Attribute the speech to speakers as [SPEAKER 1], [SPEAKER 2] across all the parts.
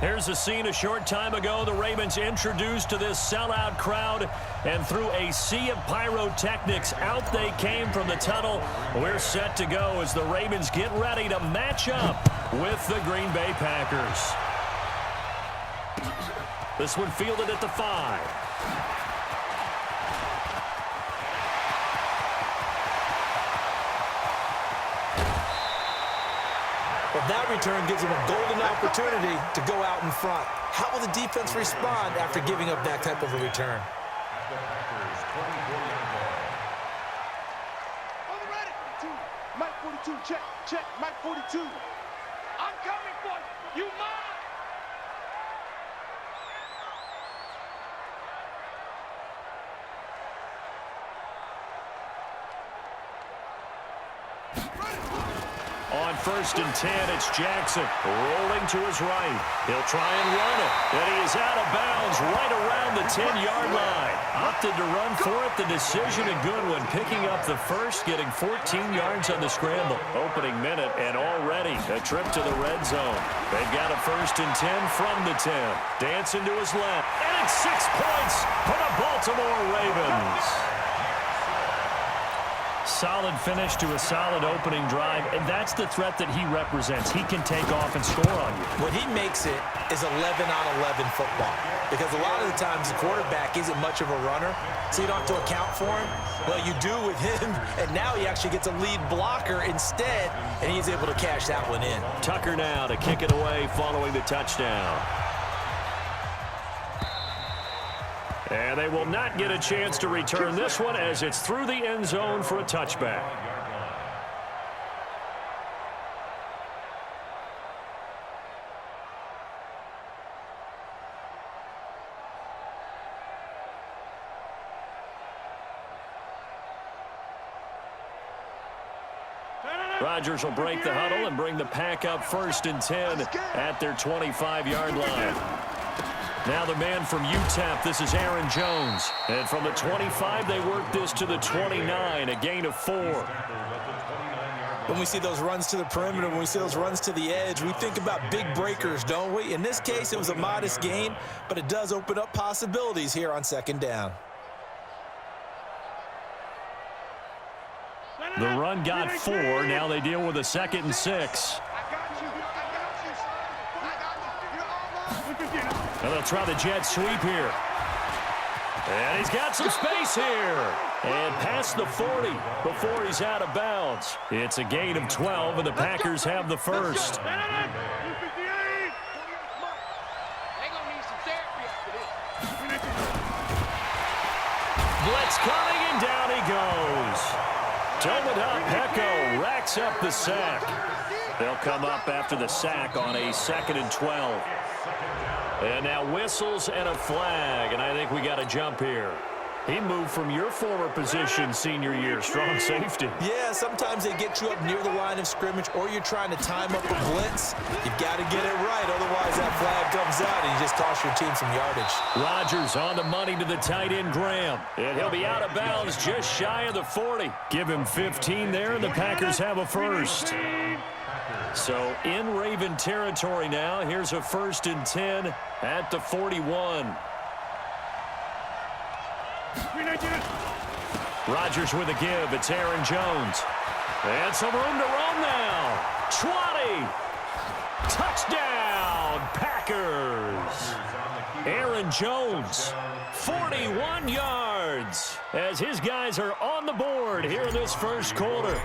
[SPEAKER 1] Here's a scene a short time ago. The Ravens introduced to this sellout crowd, and through a sea of pyrotechnics, out they came from the tunnel. We're set to go as the Ravens get ready to match up with the Green Bay Packers. This one fielded at the 5.
[SPEAKER 2] Well, that return gives them a golden opportunity to go out in front. How will the defense respond after giving up that type of a return?
[SPEAKER 3] On the ready. Mike 42, check, Mike 42. I'm coming for you. You mine.
[SPEAKER 1] On 1st and 10, it's Jackson rolling to his right. He'll try and run it, and he is out of bounds right around the 10-yard line. Opted to run for it. The decision a good one, picking up the first, getting 14 yards on the scramble. Opening minute, and already a trip to the red zone. They've got a 1st and 10 from the 10. Dancing to his left, and it's 6 points for the Baltimore Ravens. Solid finish to a solid opening drive, and that's the threat that he represents. He can take off and score on you.
[SPEAKER 2] What he makes it is 11-on-11 football, because a lot of the times the quarterback isn't much of a runner, so you don't have to account for him. Well, you do with him, and now he actually gets a lead blocker instead, and he's able to cash that one in.
[SPEAKER 1] Tucker now to kick it away following the touchdown. And they will not get a chance to return this one as it's through the end zone for a touchback. Rodgers will break the huddle and bring the pack up 1st and 10 at their 25-yard line. Now the man from UTEP, this is Aaron Jones. And from the 25, they work this to the 29, a gain of 4.
[SPEAKER 2] When we see those runs to the perimeter, when we see those runs to the edge, we think about big breakers, don't we? In this case, it was a modest gain, but it does open up possibilities here on 2nd down.
[SPEAKER 1] The run got 4. Now they deal with a 2nd and 6. And they'll try the jet sweep here. And he's got some space here. And past the 40 before he's out of bounds. It's a gain of 12, and the Packers have the first. Blitz coming, and down he goes. Towed up, Pecco racks up the sack. They'll come up after the sack on a 2nd and 12. And now whistles and a flag, and I think we got a jump here. He moved from your former position senior year, strong safety.
[SPEAKER 2] Yeah, sometimes they get you up near the line of scrimmage, or you're trying to time up a blitz. You've got to get it right, otherwise that flag comes out and you just toss your team some yardage.
[SPEAKER 1] Rodgers on the money to the tight end, Graham. And he'll be out of bounds just shy of the 40. Give him 15 there, and the Packers have a first. So in Raven territory now. Here's a 1st and 10 at the 41. Rodgers with a give. It's Aaron Jones. And some room to roam now. 20. Touchdown, Packers. Aaron Jones, 41 yards, as his guys are on the board here in this first quarter.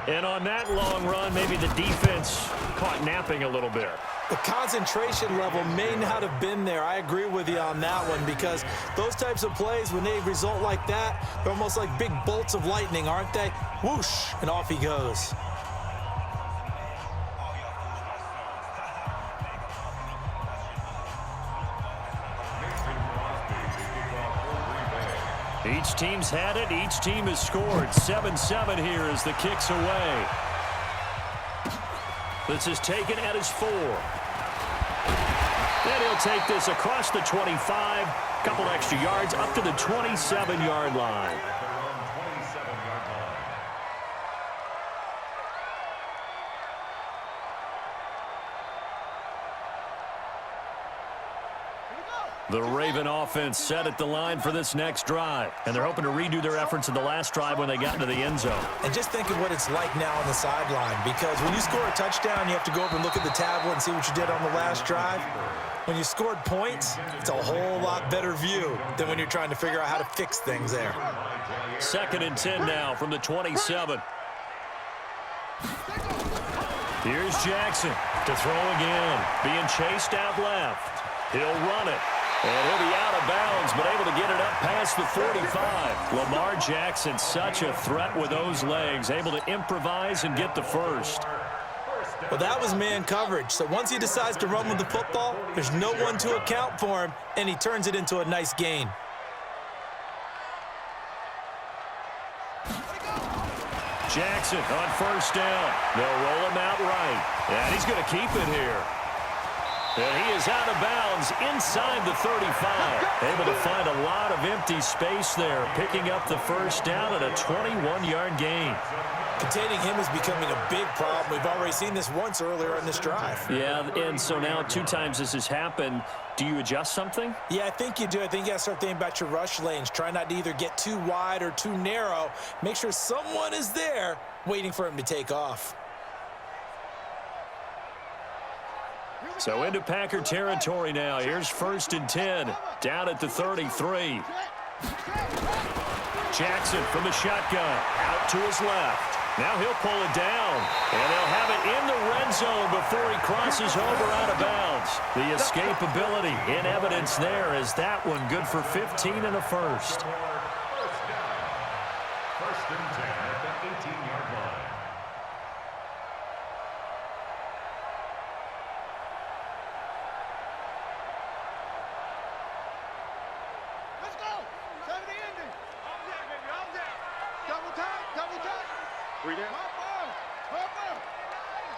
[SPEAKER 1] And on that long run, maybe the defense caught napping a little bit.
[SPEAKER 2] The concentration level may not have been there. I agree with you on that one, because those types of plays, when they result like that, they're almost like big bolts of lightning, aren't they? Whoosh, and off he goes.
[SPEAKER 1] Each team's had it. Each team has scored. 7-7 here as the kick's away. This is taken at his 4. And he'll take this across the 25. Couple extra yards up to the 27-yard line. The Raven offense set at the line for this next drive, and they're hoping to redo their efforts in the last drive when they got into the end zone.
[SPEAKER 2] And just think of what it's like now on the sideline, because when you score a touchdown, you have to go over and look at the tablet and see what you did on the last drive. When you scored points, it's a whole lot better view than when you're trying to figure out how to fix things there.
[SPEAKER 1] 2nd and 10 now from the 27. Here's Jackson to throw again, being chased out left. He'll run it, and he'll be out of bounds, but able to get it up past the 45. Lamar Jackson, such a threat with those legs, able to improvise and get the first.
[SPEAKER 2] Well, that was man coverage. So once he decides to run with the football, there's no one to account for him, and he turns it into a nice gain.
[SPEAKER 1] Jackson on 1st down. They'll roll him out right, and he's going to keep it here. And he is out of bounds inside the 35. Able to find a lot of empty space there, picking up the 1st down at a 21-yard gain.
[SPEAKER 2] Containing him is becoming a big problem. We've already seen this once earlier in this drive.
[SPEAKER 1] Yeah, and so now 2 times this has happened. Do you adjust something?
[SPEAKER 2] Yeah, I think you do. I think you got to start thinking about your rush lanes. Try not to either get too wide or too narrow. Make sure someone is there waiting for him to take off.
[SPEAKER 1] So into Packer territory now. Here's 1st and 10, down at the 33. Jackson from the shotgun, out to his left. Now he'll pull it down, and they'll have it in the red zone before he crosses over out of bounds. The escapability in evidence there as that one good for 15 and a first.
[SPEAKER 4] 1st and 10 at the 18-yard line.
[SPEAKER 3] Let's go. 70 ending. All day, baby. All day. Double time. Double time. 3 down.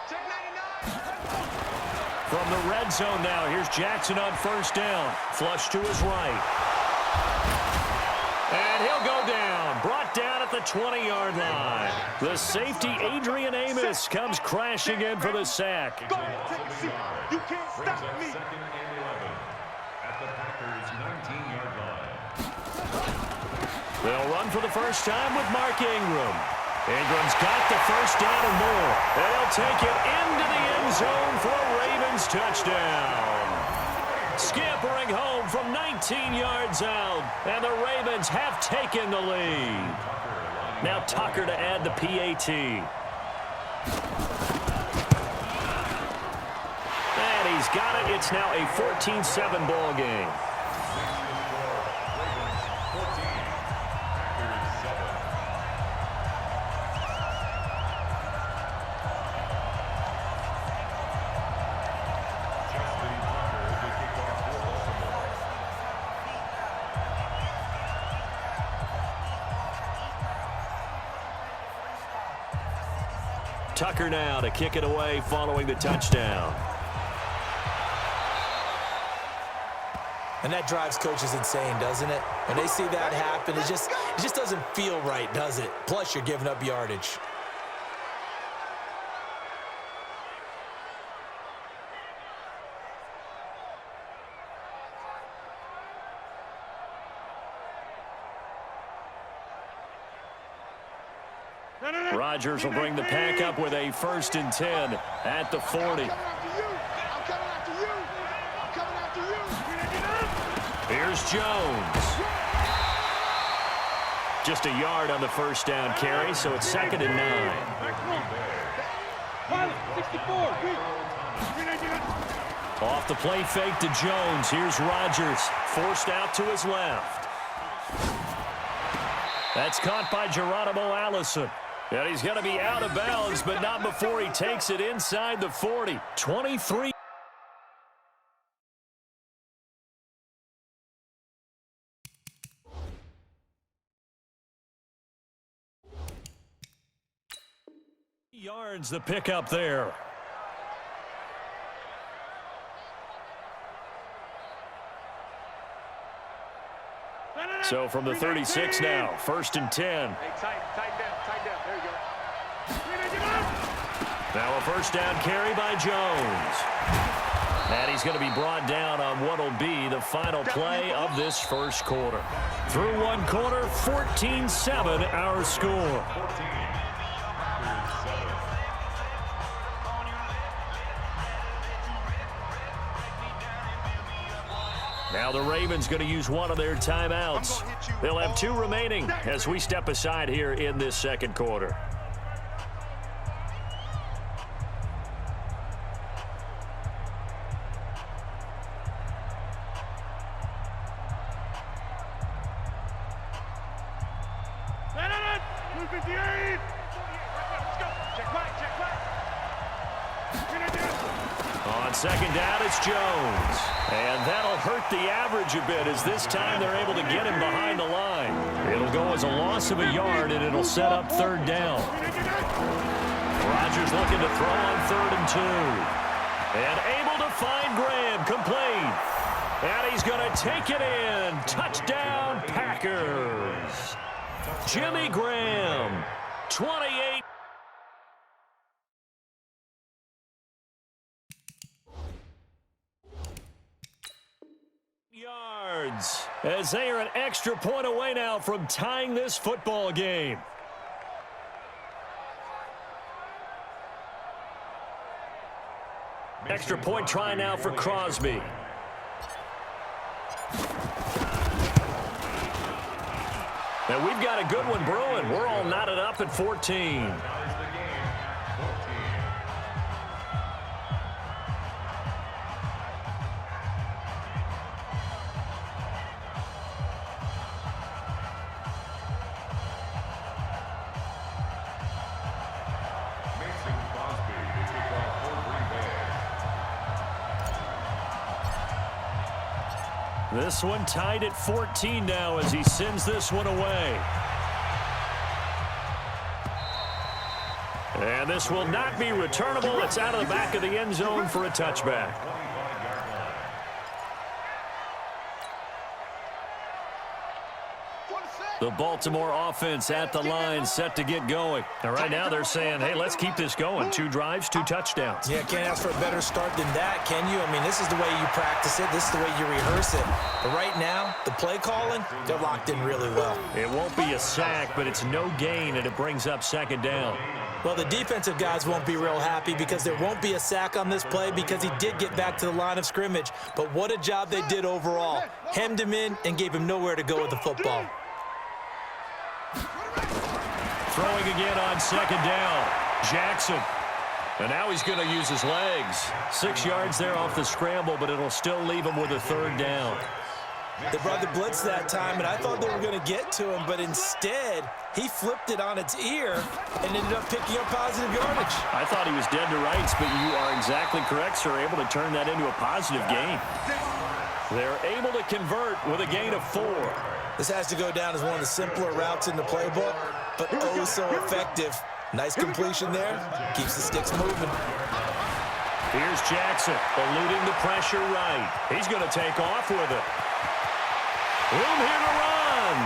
[SPEAKER 3] Check 99.
[SPEAKER 1] From the red zone now, here's Jackson on 1st down. Flush to his right. And he'll go down. Brought down at the 20-yard line. The safety, Adrian Amos, comes crashing in for the sack.
[SPEAKER 3] Go ahead, take a seat. You can't stop me.
[SPEAKER 4] 2nd and 11 at the Packers' 19-yard line.
[SPEAKER 1] They'll run for the first time with Mark Ingram. Ingram's got the 1st down and more. And he'll take it into the end zone for a Ravens touchdown. Scampering home from 19 yards out. And the Ravens have taken the lead. Now Tucker to add the PAT. And he's got it. It's now a 14-7 ball game. Tucker now to kick it away following the touchdown.
[SPEAKER 2] And that drives coaches insane, doesn't it? When they see that happen, it just doesn't feel right, does it? Plus, you're giving up yardage.
[SPEAKER 1] Rodgers will bring the pack up with a 1st and 10 at the 40. Here's Jones. Just a yard on the 1st down carry, so it's 2nd and 9. Off the play fake to Jones. Here's Rodgers, forced out to his left. That's caught by Geronimo Allison. And he's going to be out of bounds, but not before he takes it inside the 40. 23. Yards the pickup there. So from the 36 now, 1st and 10.
[SPEAKER 3] Hey, tight down. There you go.
[SPEAKER 1] Now a 1st down carry by Jones. And he's going to be brought down on what will be the final play of this first quarter. Through one quarter, 14-7 our score. Now the Ravens going to use one of their timeouts. They'll have 2 remaining as we step aside here in this second quarter. On second down, it's Jones. And that'll hurt the average a bit as this time they're able to get him behind the line. It'll go as a loss of a yard, and it'll set up third down. Rodgers looking to throw on 3rd and 2. And able to find Graham, complete. And he's going to take it in. Touchdown, Packers. Jimmy Graham, 28. Yards as they are an extra point away now from tying this football game. Extra point try now for Crosby. And we've got a good one brewing. We're all knotted up at 14. This one tied at 14 now as he sends this one away. And this will not be returnable. It's out of the back of the end zone for a touchback. The Baltimore offense at the line, set to get going. And right now they're saying, hey, let's keep this going. 2 drives, 2 touchdowns.
[SPEAKER 2] Yeah, can't ask for a better start than that, can you? I mean, this is the way you practice it. This is the way you rehearse it. But right now, the play calling, they're locked in really well.
[SPEAKER 1] It won't be a sack, but it's no gain, and it brings up second down.
[SPEAKER 2] Well, the defensive guys won't be real happy because there won't be a sack on this play because he did get back to the line of scrimmage. But what a job they did overall. Hemmed him in and gave him nowhere to go with the football.
[SPEAKER 1] Throwing again on second down. Jackson. And now he's going to use his legs. 6 yards there off the scramble, but it'll still leave him with a 3rd down.
[SPEAKER 2] They brought the blitz that time, and I thought they were going to get to him, but instead, he flipped it on its ear and ended up picking up positive yardage.
[SPEAKER 1] I thought he was dead to rights, but you are exactly correct, sir. Able to turn that into a positive gain. They're able to convert with a gain of 4.
[SPEAKER 2] This has to go down as one of the simpler routes in the playbook, but oh so effective. Nice completion there. Keeps the sticks moving.
[SPEAKER 1] Here's Jackson, eluding the pressure right. He's going to take off with it. Room here to run.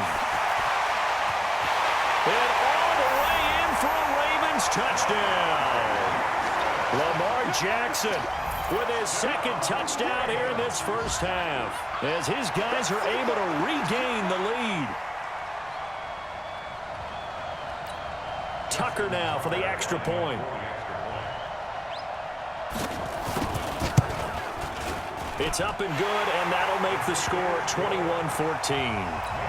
[SPEAKER 1] And all the way in for a Ravens touchdown. Lamar Jackson with his 2nd touchdown here in this first half, as his guys are able to regain the lead. Tucker now for the extra point. It's up and good, and that'll make the score 21-14.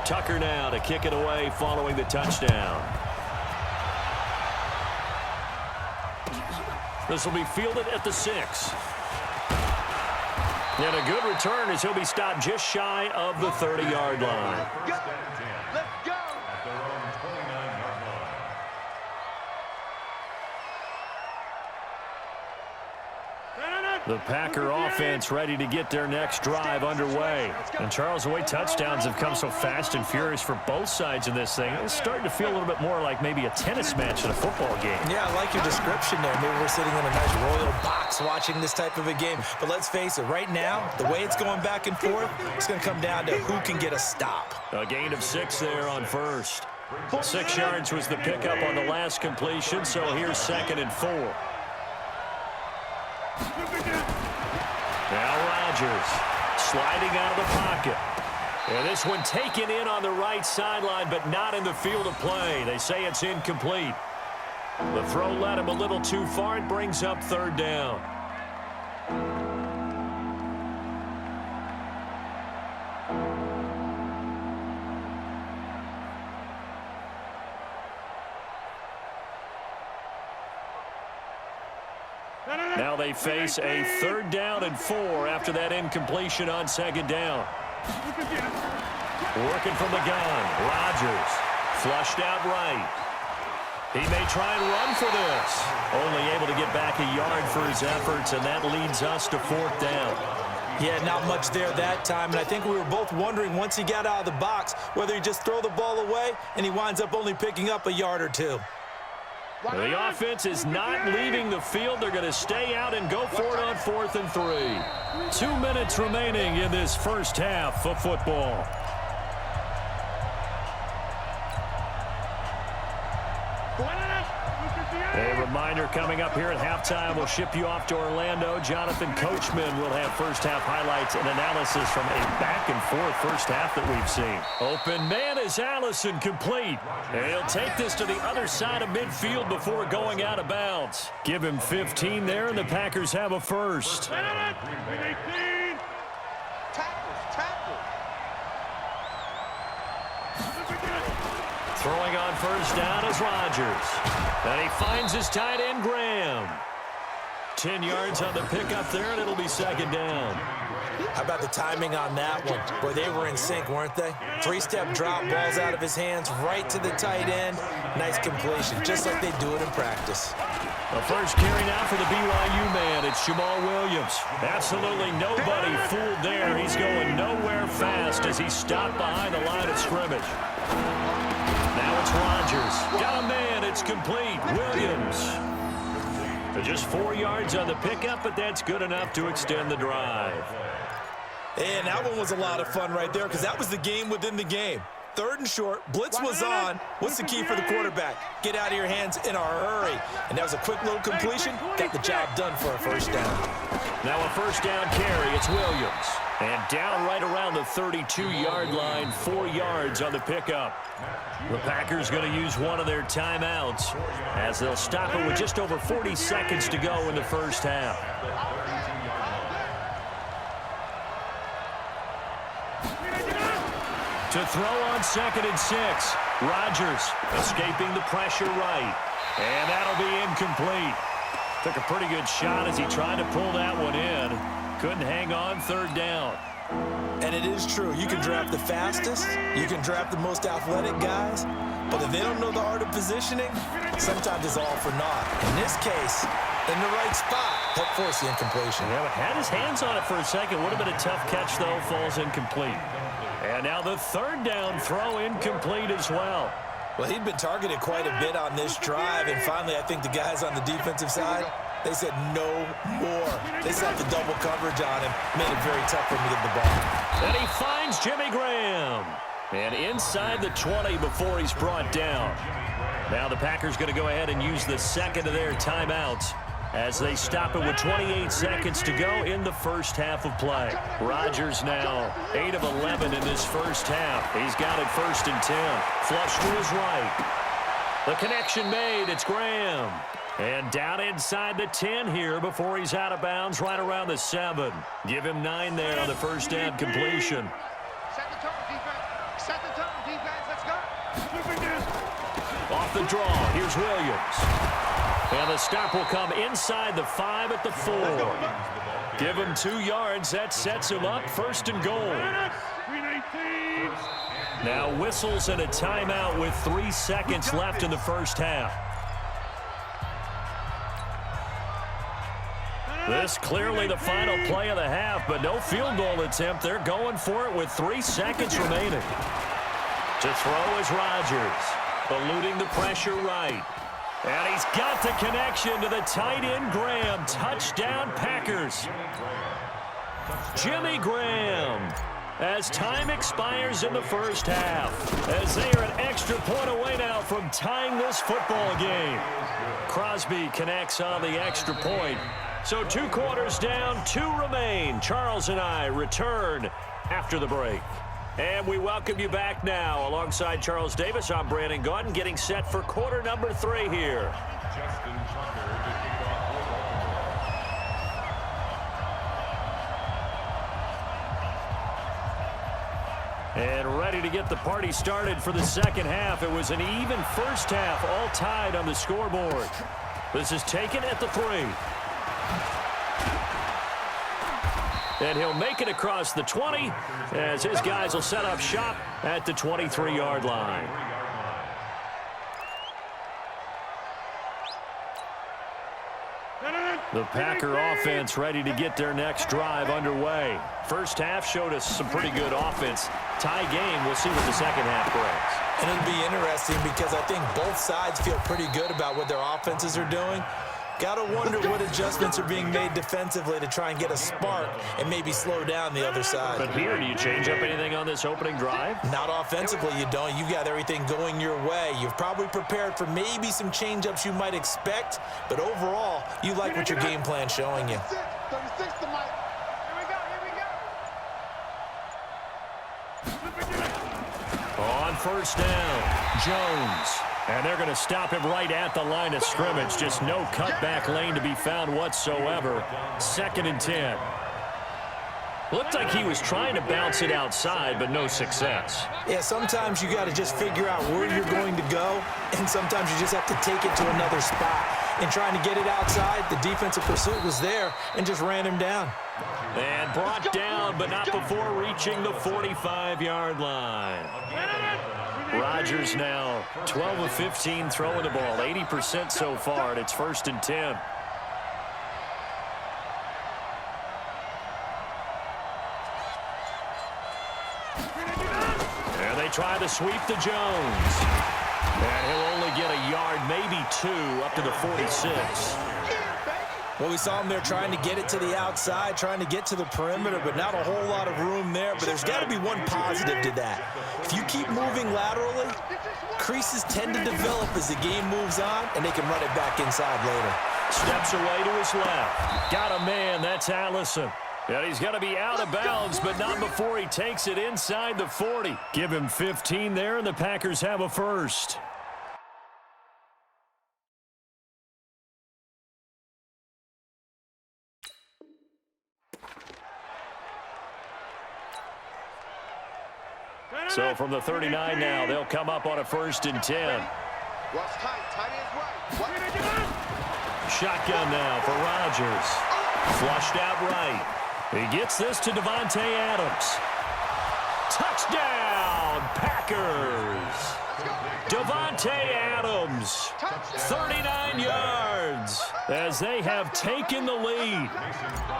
[SPEAKER 1] Tucker now to kick it away following the touchdown. This will be fielded at the 6. And a good return as he'll be stopped just shy of the 30-yard line.
[SPEAKER 3] Let's go.
[SPEAKER 4] At their own 29-yard line.
[SPEAKER 1] The Packer offense ready to get their next drive underway. And Charles, the way touchdowns have come so fast and furious for both sides in this thing, it's starting to feel a little bit more like maybe a tennis match in a football game.
[SPEAKER 2] Yeah, I like your description there. Maybe we're sitting in a nice royal box watching this type of a game. But let's face it, right now, the way it's going back and forth, it's going to come down to who can get a stop.
[SPEAKER 1] A gain of 6 there on first. 6 yards was the pickup on the last completion, so here's 2nd and 4. Now Rodgers sliding out of the pocket. And this one taken in on the right sideline, but not in the field of play. They say it's incomplete. The throw led him a little too far. It brings up 3rd down. Now they face a 3rd down and 4 after that incompletion on 2nd down. Working from the gun. Rodgers flushed out right. He may try and run for this. Only able to get back a yard for his efforts, and that leads us to 4th down.
[SPEAKER 2] Yeah, not much there that time, and I think we were both wondering once he got out of the box whether he just throw the ball away and he winds up only picking up a yard or 2.
[SPEAKER 1] The offense is not leaving the field. They're going to stay out and go for it on 4th and 3. 2 minutes remaining in this first half of football. A reminder coming up here at halftime. We'll ship you off to Orlando. Jonathan Coachman will have first half highlights and analysis from a back-and-forth first half that we've seen. Open man is Allison, complete. And he'll take this to the other side of midfield before going out of bounds. Give him 15 there, and the Packers have a first. Throwing on first down is Rodgers. And he finds his tight end, Graham. 10 yards on the pickup there, and it'll be 2nd down.
[SPEAKER 2] How about the timing on that one? Boy, they were in sync, weren't they? 3-step drop, balls out of his hands, right to the tight end. Nice completion, just like they do it in practice.
[SPEAKER 1] The first carry now for the BYU man. It's Jamal Williams. Absolutely nobody fooled there. He's going nowhere fast as he stopped behind the line of scrimmage. Now it's Rodgers. Got a man. It's complete. Williams. Just 4 yards on the pickup, but that's good enough to extend the drive.
[SPEAKER 2] And that one was a lot of fun right there because that was the game within the game. 3rd and short, blitz was on. What's the key for the quarterback? Get out of your hands in a hurry. And that was a quick little completion. Got the job done for a first down.
[SPEAKER 1] Now a first down carry. It's Williams. And down right around the 32-yard line, 4 yards on the pickup. The Packers going to use one of their timeouts as they'll stop it with just over 40 seconds to go in the first half. To throw on 2nd and 6. Rodgers escaping the pressure right. And that'll be incomplete. Took a pretty good shot as he tried to pull that one in. Couldn't hang on 3rd down.
[SPEAKER 2] And it is true. You can draft the fastest. You can draft the most athletic guys. But if they don't know the art of positioning, sometimes it's all for naught. In this case, in the right spot, help force the incompletion.
[SPEAKER 1] Yeah, but had his hands on it for a second. Would have been a tough catch, though. Falls incomplete. And now the 3rd down throw incomplete as well.
[SPEAKER 2] Well, he'd been targeted quite a bit on this drive, and finally I think the guys on the defensive side, they said no more. They slapped the double coverage on him, made it very tough for him to get the ball.
[SPEAKER 1] And he finds Jimmy Graham. And inside the 20 before he's brought down. Now the Packers going to go ahead and use the 2nd of their timeouts as they stop it with 28 seconds to go in the first half of play. Rodgers now 8 of 11 in this first half. He's got it 1st and 10. Flush to his right. The connection made. It's Graham. And down inside the 10 here before he's out of bounds right around the 7. Give him 9 there on the first down completion.
[SPEAKER 3] Set the tone, defense. Set the tone, defense. Let's go.
[SPEAKER 1] Off the draw, here's Williams. And the stop will come inside the 5 at the 4. Give him 2 yards. That sets him up 1st and goal. Now whistles and a timeout with 3 seconds left in the first half. This clearly the final play of the half, but no field goal attempt. They're going for it with 3 seconds remaining. To throw is Rodgers, eluding the pressure right. And he's got the connection to the tight end Graham. Touchdown Packers. Jimmy Graham, as time expires in the first half, as they are an extra point away now from tying this football game. Crosby connects on the extra point. So 2 quarters down, 2 remain. Charles and I return after the break. And we welcome you back now. Alongside Charles Davis, I'm Brandon Gaudin, getting set for quarter number 3 here.
[SPEAKER 4] Justin Tucker to kick off football.
[SPEAKER 1] And ready to get the party started for the second half. It was an even first half, all tied on the scoreboard. This is taken at the 3. And he'll make it across the 20 as his guys will set up shop at the 23-yard line. The Packer offense ready to get their next drive underway. First half showed us some pretty good offense. Tie game, we'll see what the second half brings.
[SPEAKER 2] And it'll be interesting because I think both sides feel pretty good about what their offenses are doing. Got to wonder what adjustments are being made defensively to try and get a spark and maybe slow down the other side.
[SPEAKER 1] But here, do you change up anything on this opening drive?
[SPEAKER 2] Not offensively, you don't. You've got everything going your way. You've probably prepared for maybe some change-ups you might expect, but overall, you like what your game plan's showing you.
[SPEAKER 3] 36 to Mike.
[SPEAKER 1] On first down, Jones. And they're going to stop him right at the line of scrimmage. Just no cutback lane to be found whatsoever. 2nd and 10. Looked like he was trying to bounce it outside, but no success.
[SPEAKER 2] Yeah, sometimes you got to just figure out where you're going to go, and sometimes you just have to take it to another spot. And trying to get it outside, the defensive pursuit was there and just ran him down.
[SPEAKER 1] And brought down, but not before reaching the 45-yard line. Rodgers now 12 of 15 throwing the ball, 80% so far, and it's 1st and 10. And they try to sweep to Jones. And he'll only get a yard, maybe 2, up to the 46.
[SPEAKER 2] Well, we saw him there trying to get it to the outside, trying to get to the perimeter, but not a whole lot of room there. But there's got to be one positive to that. If you keep moving laterally, creases tend to develop as the game moves on, and they can run it back inside later.
[SPEAKER 1] Steps away to his left. Got a man, that's Allison. And he's going to be out of bounds, but not before he takes it inside the 40. Give him 15 there, and the Packers have a first. So from the 39 now, they'll come up on a 1st and 10. Shotgun now for Rodgers. Flushed out right. He gets this to Davante Adams. Touchdown, Packers. Davante Adams, 39 yards, as they have taken the lead.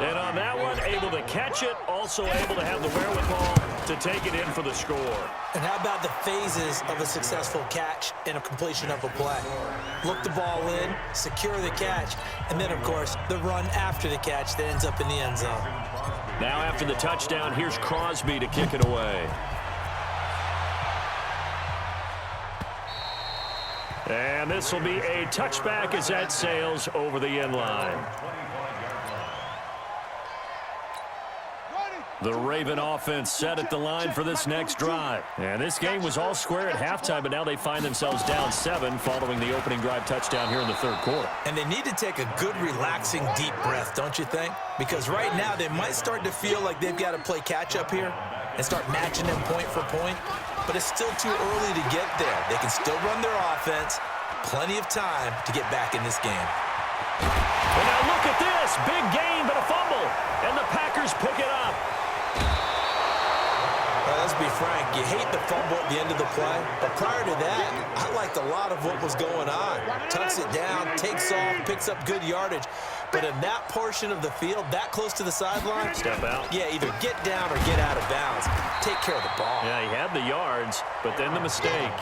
[SPEAKER 1] And on that one, able to catch it, also able to have the wherewithal to take it in for the score.
[SPEAKER 2] And how about the phases of a successful catch and a completion of a play? Look the ball in, secure the catch, and then, of course, the run after the catch that ends up in the end zone.
[SPEAKER 1] Now after the touchdown, here's Crosby to kick it away. And this will be a touchback as that sails over the end line. The Raven offense set at the line for this next drive. And this game was all square at halftime, but now they find themselves down 7 following the opening drive touchdown here in the 3rd quarter.
[SPEAKER 2] And they need to take a good, relaxing, deep breath, don't you think? Because right now they might start to feel like they've got to play catch-up here and start matching them point for point. But it's still too early to get there. They can still run their offense. Plenty of time to get back in this game.
[SPEAKER 1] And now look at this. Big gain, but a fumble. And the Packers pick it up.
[SPEAKER 2] let's be frank, you hate the fumble at the end of the play, but prior to that, I liked a lot of what was going on. Tucks it down, takes off, picks up good yardage. But in that portion of the field, that close to the sideline,
[SPEAKER 1] Step out.
[SPEAKER 2] yeah, either get down or get out of bounds. Take care of the ball.
[SPEAKER 1] Yeah, he had the yards, but then the mistake.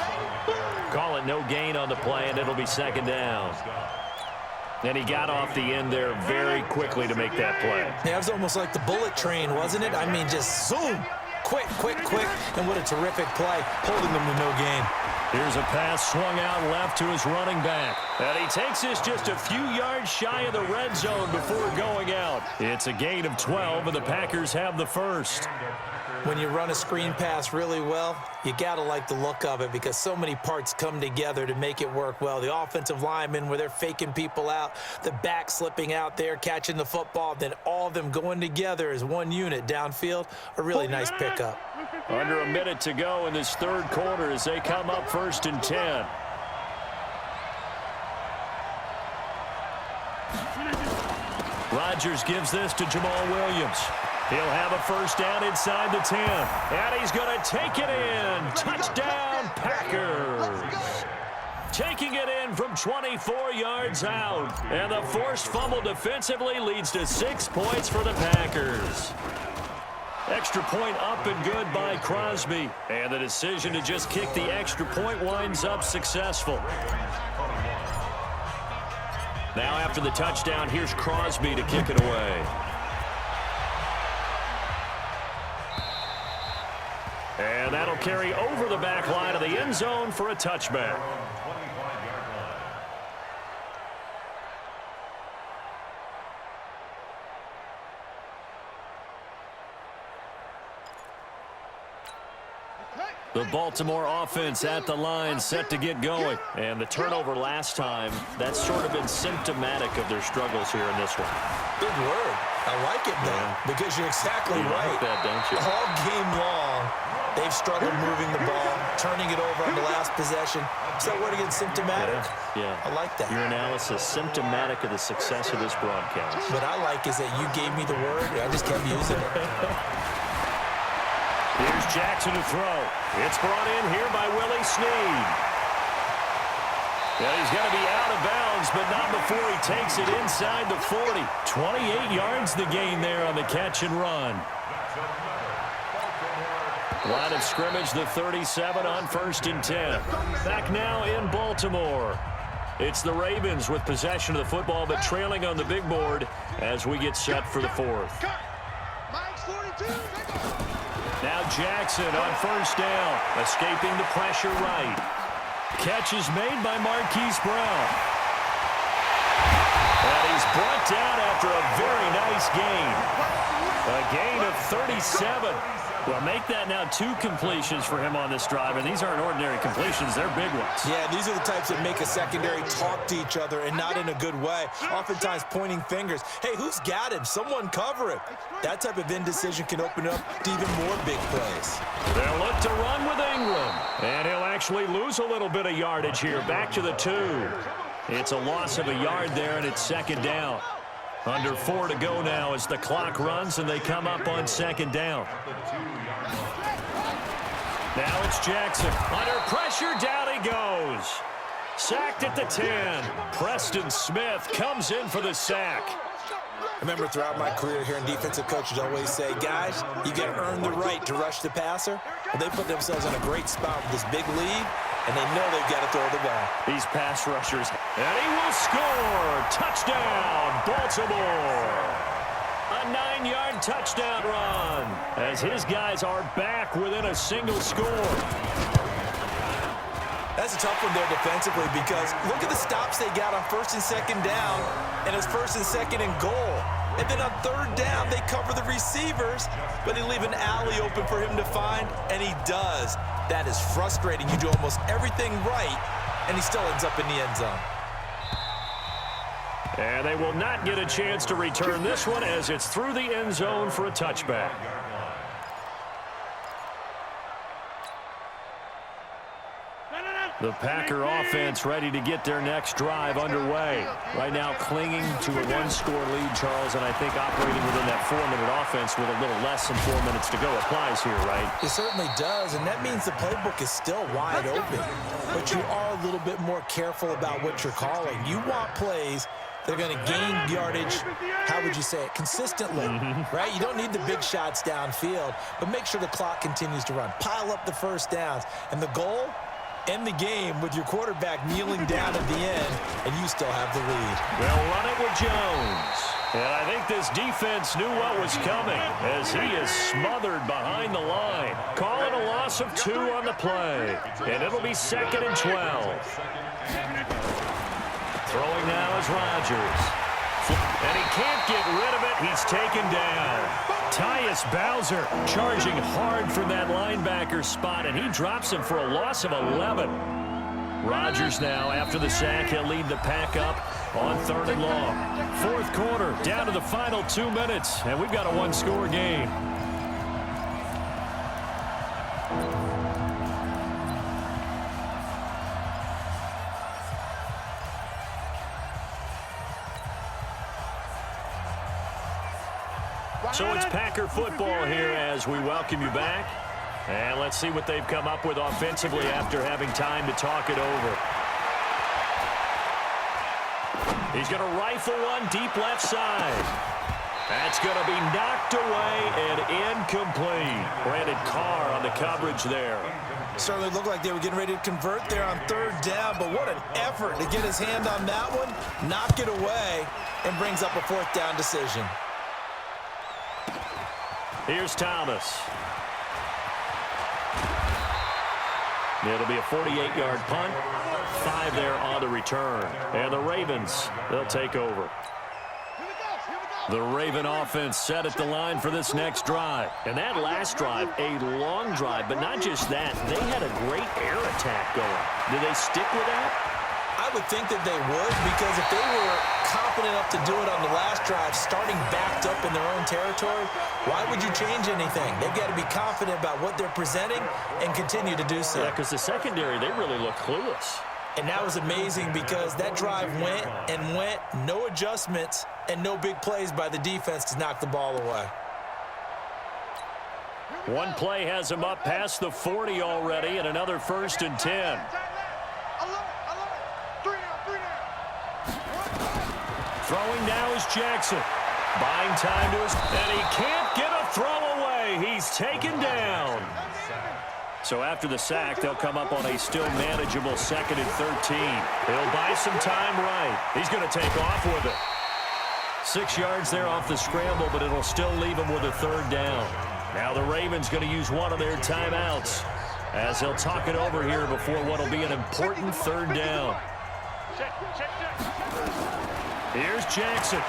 [SPEAKER 1] Call it no gain on the play, and it'll be second down. And he got off the end there very quickly to make that play.
[SPEAKER 2] Yeah, it was almost like the bullet train, wasn't it? I mean, just zoom. Quick, quick, quick. And what a terrific play, holding them to no gain.
[SPEAKER 1] Here's a pass swung out left to his running back. And he takes this just a few yards shy of the red zone before going out. It's a gain of 12, and the Packers have the first.
[SPEAKER 2] When you run a screen pass really well, you got to like the look of it because so many parts come together to make it work well. The offensive linemen, where they're faking people out, the back slipping out there, catching the football, then all of them going together as one unit downfield, a really nice pickup.
[SPEAKER 1] Under a minute to go in this third quarter as they come up 1st and 10. Rodgers gives this to Jamal Williams. He'll have a first down inside the 10. And he's going to take it in. Touchdown, Packers. Taking it in from 24 yards out. And the forced fumble defensively leads to 6 points for the Packers. Extra point up and good by Crosby. And the decision to just kick the extra point winds up successful. Now after the touchdown, here's Crosby to kick it away. And that'll carry over the back line of the end zone for a touchback. The Baltimore offense at the line, set to get going. And the turnover last time, that's sort of been symptomatic of their struggles here in this one.
[SPEAKER 2] Big word. I like it, though, because you're exactly
[SPEAKER 1] You
[SPEAKER 2] right.
[SPEAKER 1] like that, don't you?
[SPEAKER 2] All game long, they've struggled moving the ball, turning it over on the last possession. Is that word again, symptomatic?
[SPEAKER 1] Yeah.
[SPEAKER 2] I like that.
[SPEAKER 1] Your analysis, symptomatic of the success of this broadcast.
[SPEAKER 2] What I like is that you gave me the word, and I just kept using it.
[SPEAKER 1] Here's Jackson to throw. It's brought in here by Willie Snead. Yeah, he's going to be out of bounds, but not before he takes it inside the 40. 28 yards the gain there on the catch and run. Line of scrimmage, the 37 on 1st and 10. Back now in Baltimore. It's the Ravens with possession of the football, but trailing on the big board as we get set for the fourth. Now Jackson on 1st down, escaping the pressure right. Catch is made by Marquise Brown. And he's brought down after a very nice gain. A gain of 37. Well, make that now 2 completions for him on this drive, and these aren't ordinary completions. They're big ones.
[SPEAKER 2] Yeah, these are the types that make a secondary talk to each other and not in a good way. Oftentimes pointing fingers. Hey, who's got him? Someone cover him. That type of indecision can open up to even more big plays.
[SPEAKER 1] They'll look to run with Ingram, and he'll actually lose a little bit of yardage here. Back to the 2. It's a loss of a yard there, and it's 2nd down. Under 4 to go now as the clock runs and they come up on 2nd down. Now it's Jackson. Under pressure, down he goes. Sacked at the 10. Preston Smith comes in for the sack.
[SPEAKER 2] I remember throughout my career hearing defensive coaches always say, guys, you got to earn the right to rush the passer. Well, they put themselves in a great spot with this big lead, and they know they've got to throw the ball.
[SPEAKER 1] These pass rushers. And he will score. Touchdown, Baltimore. A 9-yard touchdown run as his guys are back within a single score.
[SPEAKER 2] That's a tough one there defensively because look at the stops they got on 1st and 2nd down, and it's 1st and 2nd and goal. And then on 3rd down, they cover the receivers, but they leave an alley open for him to find, and he does. That is frustrating. You do almost everything right, and he still ends up in the end zone.
[SPEAKER 1] And they will not get a chance to return this one as it's through the end zone for a touchback. The Packer offense ready to get their next drive underway. Right now clinging to a one-score lead, Charles, and I think operating within that 4-minute offense with a little less than 4 minutes to go applies here, right?
[SPEAKER 2] It certainly does, and that means the playbook is still wide open. But you are a little bit more careful about what you're calling. You want plays that are going to gain yardage, how would you say it, consistently, right? You don't need the big shots downfield, but make sure the clock continues to run. Pile up the first downs, and the goal, end the game with your quarterback kneeling down at the end, and you still have the lead.
[SPEAKER 1] They'll run it with Jones. And I think this defense knew what was coming as he is smothered behind the line. Calling a loss of 2 on the play. And it'll be 2nd and 12. Throwing now is Rodgers. And he can't get rid of it. He's taken down. Tyus Bowser charging hard from that linebacker spot, and he drops him for a loss of 11. Rodgers now, after the sack, he'll lead the pack up on 3rd and long. 4th quarter, down to the final 2 minutes, and we've got a one-score game. So it's Packer football here as we welcome you back. And let's see what they've come up with offensively after having time to talk it over. He's going to rifle one deep left side. That's going to be knocked away and incomplete. Brandon Carr on the coverage there.
[SPEAKER 2] Certainly looked like they were getting ready to convert there on 3rd down, but what an effort to get his hand on that one, knock it away, and brings up a 4th down decision.
[SPEAKER 1] Here's Thomas. It'll be a 48-yard punt. 5 there on the return. And the Ravens, they'll take over. The Raven offense set at the line for this next drive. And that last drive, a long drive, but not just that. They had a great air attack going. Did they stick with that?
[SPEAKER 2] I would think that they would, because if they were confident enough to do it on the last drive, starting backed up in their own territory, why would you change anything? They've got to be confident about what they're presenting and continue to do so.
[SPEAKER 1] Yeah, because the secondary, they really look clueless.
[SPEAKER 2] And that was amazing because that drive went and went, no adjustments, and no big plays by the defense to knock the ball away.
[SPEAKER 1] One play has him up past the 40 already, and another 1st and 10. Throwing now is Jackson. Buying time to his... And he can't get a throw away. He's taken down. So after the sack, they'll come up on a still manageable 2nd and 13. He'll buy some time right. He's going to take off with it. 6 yards there off the scramble, but it'll still leave him with a 3rd down. Now the Ravens going to use one of their timeouts as they'll talk it over here before what will be an important 3rd down. Here's Jackson.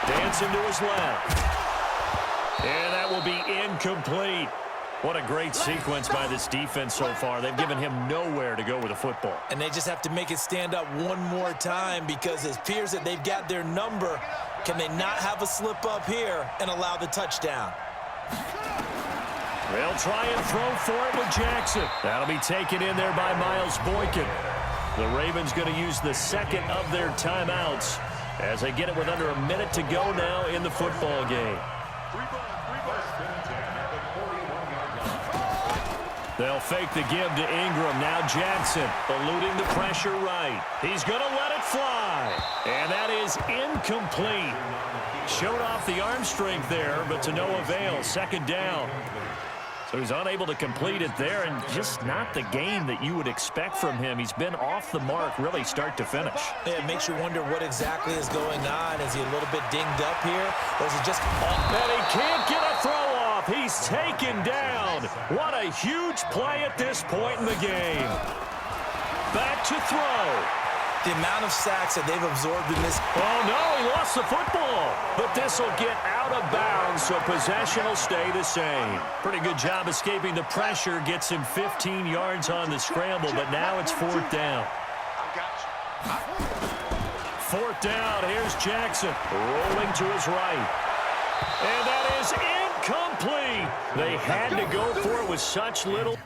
[SPEAKER 1] Dancing to his left. And that will be incomplete. What a great sequence by this defense so far. They've given him nowhere to go with the football.
[SPEAKER 2] And they just have to make it stand up one more time because it appears that they've got their number. Can they not have a slip up here and allow the touchdown?
[SPEAKER 1] They'll try and throw for it with Jackson. That'll be taken in there by Miles Boykin. The Ravens going to use the 2nd of their timeouts as they get it with under a minute to go now in the football game. They'll fake the give to Ingram. Now Jackson eluding the pressure right. He's going to let it fly. And that is incomplete. Showed off the arm strength there, but to no avail. 2nd down. So he's unable to complete it there, and just not the game that you would expect from him. He's been off the mark really start to finish.
[SPEAKER 2] Yeah, it makes you wonder what exactly is going on. Is he a little bit dinged up here, or is it just off?
[SPEAKER 1] And he can't get a throw off. He's taken down. What a huge play at this point in the game. Back to throw.
[SPEAKER 2] The amount of sacks that they've absorbed in this.
[SPEAKER 1] Oh, no, he lost the football. But this will get out of bounds, so possession will stay the same. Pretty good job escaping the pressure. Gets him 15 yards on the scramble, but now it's 4th down. 4th down, here's Jackson. Rolling to his right. And that is incomplete. They had to go for it with such little...